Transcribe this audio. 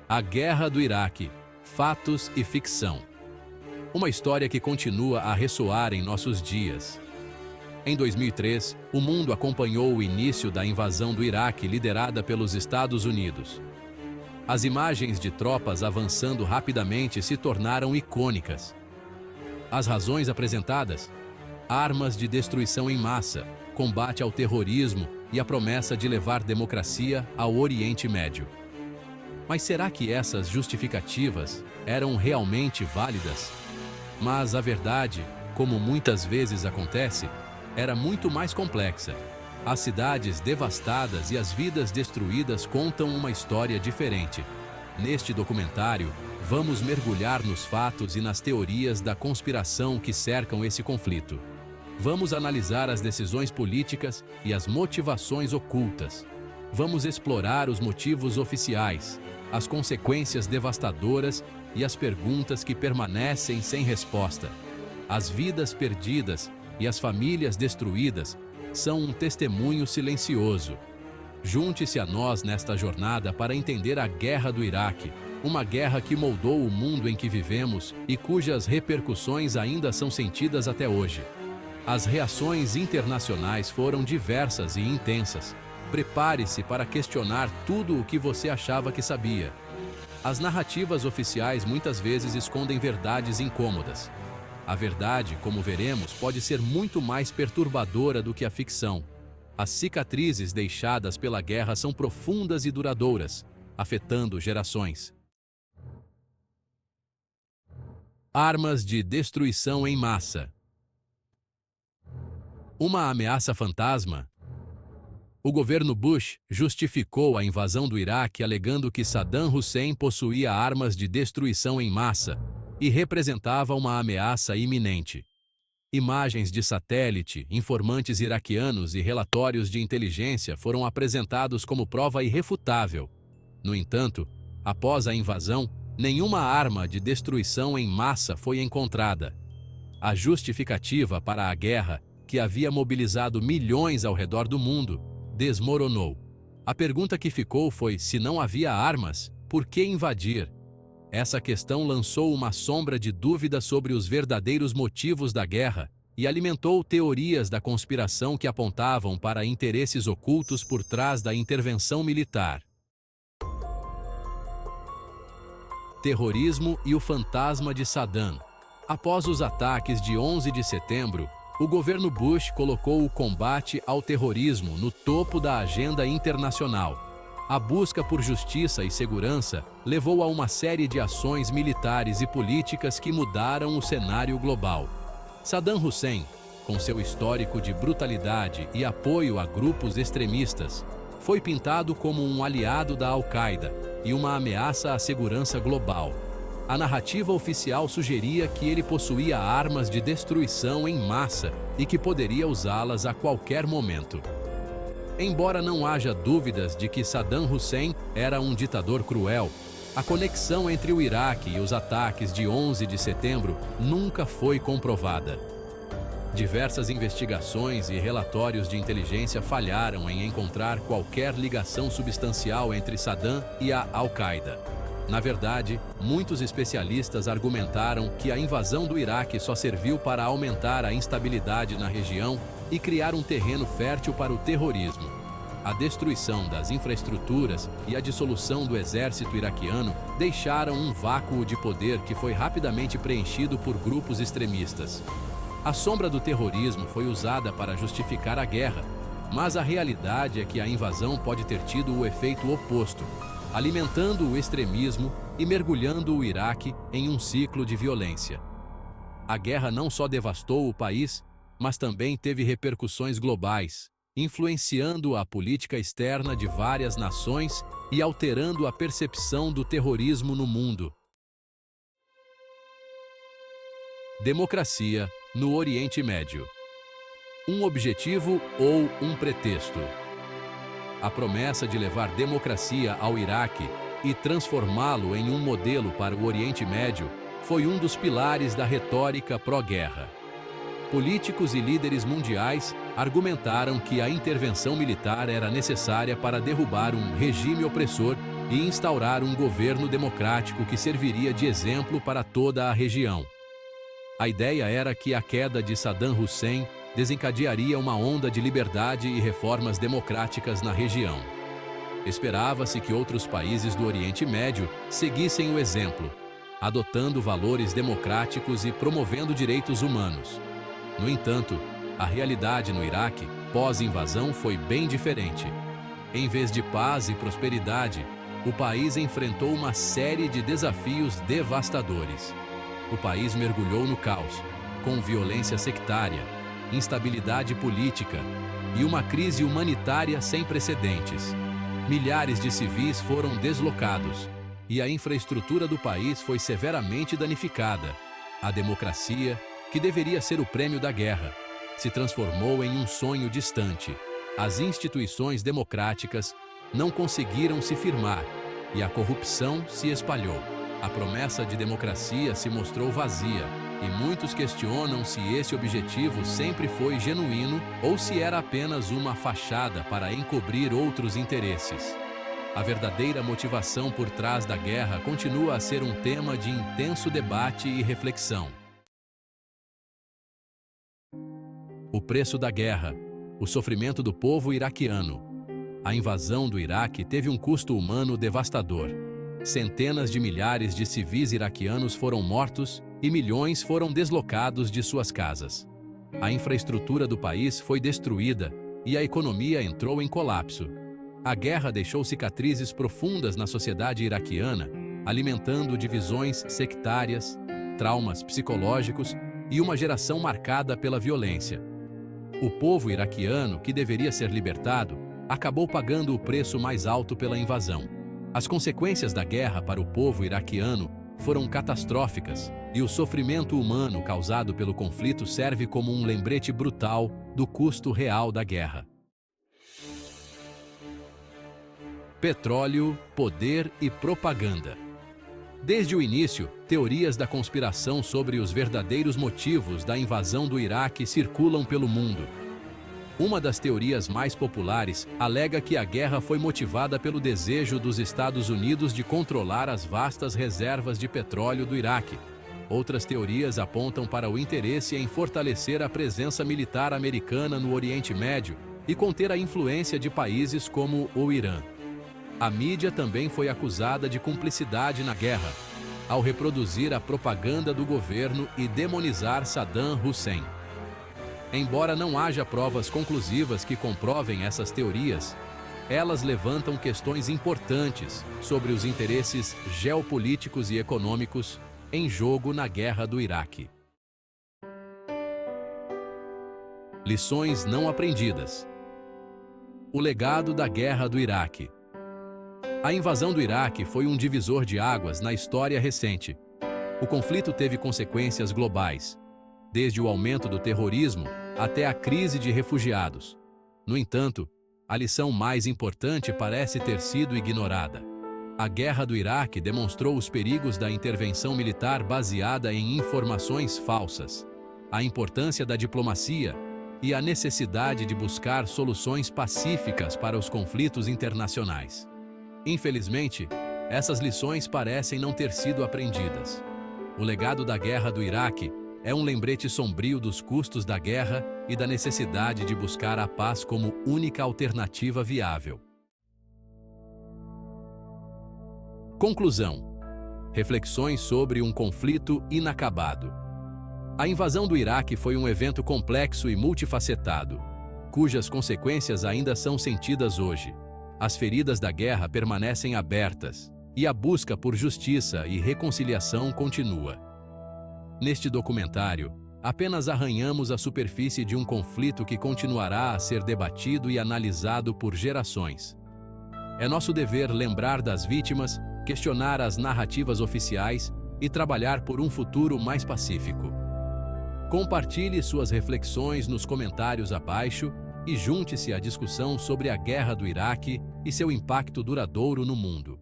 A Guerra do Iraque, fatos e ficção. Uma história que continua a ressoar em nossos dias. Em 2003, o mundo acompanhou o início da invasão do Iraque liderada pelos Estados Unidos. As imagens de tropas avançando rapidamente se tornaram icônicas. As razões apresentadas? Armas de destruição em massa, combate ao terrorismo e a promessa de levar democracia ao Oriente Médio. Mas será que essas justificativas eram realmente válidas? Mas a verdade, como muitas vezes acontece, era muito mais complexa. As cidades devastadas e as vidas destruídas contam uma história diferente. Neste documentário, vamos mergulhar nos fatos e nas teorias da conspiração que cercam esse conflito. Vamos analisar as decisões políticas e as motivações ocultas. Vamos explorar os motivos oficiais, as consequências devastadoras e as perguntas que permanecem sem resposta. As vidas perdidas e as famílias destruídas são um testemunho silencioso. Junte-se a nós nesta jornada para entender a Guerra do Iraque, uma guerra que moldou o mundo em que vivemos e cujas repercussões ainda são sentidas até hoje. As reações internacionais foram diversas e intensas. Prepare-se para questionar tudo o que você achava que sabia. As narrativas oficiais muitas vezes escondem verdades incômodas. A verdade, como veremos, pode ser muito mais perturbadora do que a ficção. As cicatrizes deixadas pela guerra são profundas e duradouras, afetando gerações. Armas de destruição em massa. Uma ameaça fantasma? O governo Bush justificou a invasão do Iraque alegando que Saddam Hussein possuía armas de destruição em massa e representava uma ameaça iminente. Imagens de satélite, informantes iraquianos e relatórios de inteligência foram apresentados como prova irrefutável. No entanto, após a invasão, nenhuma arma de destruição em massa foi encontrada. A justificativa para a guerra, que havia mobilizado milhões ao redor do mundo, desmoronou. A pergunta que ficou foi: se não havia armas, por que invadir? Essa questão lançou uma sombra de dúvida sobre os verdadeiros motivos da guerra e alimentou teorias da conspiração que apontavam para interesses ocultos por trás da intervenção militar. Terrorismo e o fantasma de Saddam. Após os ataques de 11 de setembro, o governo Bush colocou o combate ao terrorismo no topo da agenda internacional. A busca por justiça e segurança levou a uma série de ações militares e políticas que mudaram o cenário global. Saddam Hussein, com seu histórico de brutalidade e apoio a grupos extremistas, foi pintado como um aliado da Al-Qaeda e uma ameaça à segurança global. A narrativa oficial sugeria que ele possuía armas de destruição em massa e que poderia usá-las a qualquer momento. Embora não haja dúvidas de que Saddam Hussein era um ditador cruel, a conexão entre o Iraque e os ataques de 11 de setembro nunca foi comprovada. Diversas investigações e relatórios de inteligência falharam em encontrar qualquer ligação substancial entre Saddam e a Al-Qaeda. Na verdade, muitos especialistas argumentaram que a invasão do Iraque só serviu para aumentar a instabilidade na região e criar um terreno fértil para o terrorismo. A destruição das infraestruturas e a dissolução do exército iraquiano deixaram um vácuo de poder que foi rapidamente preenchido por grupos extremistas. A sombra do terrorismo foi usada para justificar a guerra, mas a realidade é que a invasão pode ter tido o efeito oposto, alimentando o extremismo e mergulhando o Iraque em um ciclo de violência. A guerra não só devastou o país, mas também teve repercussões globais, influenciando a política externa de várias nações e alterando a percepção do terrorismo no mundo. Democracia no Oriente Médio. Um objetivo ou um pretexto? A promessa de levar democracia ao Iraque e transformá-lo em um modelo para o Oriente Médio foi um dos pilares da retórica pró-guerra. Políticos e líderes mundiais argumentaram que a intervenção militar era necessária para derrubar um regime opressor e instaurar um governo democrático que serviria de exemplo para toda a região. A ideia era que a queda de Saddam Hussein desencadearia uma onda de liberdade e reformas democráticas na região. Esperava-se que outros países do Oriente Médio seguissem o exemplo, adotando valores democráticos e promovendo direitos humanos. No entanto, a realidade no Iraque, pós-invasão, foi bem diferente. Em vez de paz e prosperidade, o país enfrentou uma série de desafios devastadores. O país mergulhou no caos, com violência sectária, instabilidade política e uma crise humanitária sem precedentes. Milhares de civis foram deslocados e a infraestrutura do país foi severamente danificada. A democracia, que deveria ser o prêmio da guerra, se transformou em um sonho distante. As instituições democráticas não conseguiram se firmar e a corrupção se espalhou. A promessa de democracia se mostrou vazia e muitos questionam se esse objetivo sempre foi genuíno ou se era apenas uma fachada para encobrir outros interesses. A verdadeira motivação por trás da guerra continua a ser um tema de intenso debate e reflexão. O preço da guerra, o sofrimento do povo iraquiano. A invasão do Iraque teve um custo humano devastador. Centenas de milhares de civis iraquianos foram mortos e milhões foram deslocados de suas casas. A infraestrutura do país foi destruída e a economia entrou em colapso. A guerra deixou cicatrizes profundas na sociedade iraquiana, alimentando divisões sectárias, traumas psicológicos e uma geração marcada pela violência. O povo iraquiano, que deveria ser libertado, acabou pagando o preço mais alto pela invasão. As consequências da guerra para o povo iraquiano foram catastróficas e o sofrimento humano causado pelo conflito serve como um lembrete brutal do custo real da guerra. Petróleo, poder e propaganda. Desde o início, teorias da conspiração sobre os verdadeiros motivos da invasão do Iraque circulam pelo mundo. Uma das teorias mais populares alega que a guerra foi motivada pelo desejo dos Estados Unidos de controlar as vastas reservas de petróleo do Iraque. Outras teorias apontam para o interesse em fortalecer a presença militar americana no Oriente Médio e conter a influência de países como o Irã. A mídia também foi acusada de cumplicidade na guerra, ao reproduzir a propaganda do governo e demonizar Saddam Hussein. Embora não haja provas conclusivas que comprovem essas teorias, elas levantam questões importantes sobre os interesses geopolíticos e econômicos em jogo na guerra do Iraque. Lições não aprendidas. O legado da guerra do Iraque. A invasão do Iraque foi um divisor de águas na história recente. O conflito teve consequências globais, desde o aumento do terrorismo até a crise de refugiados. No entanto, a lição mais importante parece ter sido ignorada. A guerra do Iraque demonstrou os perigos da intervenção militar baseada em informações falsas, a importância da diplomacia e a necessidade de buscar soluções pacíficas para os conflitos internacionais. Infelizmente, essas lições parecem não ter sido aprendidas. O legado da guerra do Iraque é um lembrete sombrio dos custos da guerra e da necessidade de buscar a paz como única alternativa viável. Conclusão. Reflexões sobre um conflito inacabado. A invasão do Iraque foi um evento complexo e multifacetado, cujas consequências ainda são sentidas hoje. As feridas da guerra permanecem abertas, e a busca por justiça e reconciliação continua. Neste documentário, apenas arranhamos a superfície de um conflito que continuará a ser debatido e analisado por gerações. É nosso dever lembrar das vítimas, questionar as narrativas oficiais e trabalhar por um futuro mais pacífico. Compartilhe suas reflexões nos comentários abaixo e junte-se à discussão sobre a guerra do Iraque e seu impacto duradouro no mundo.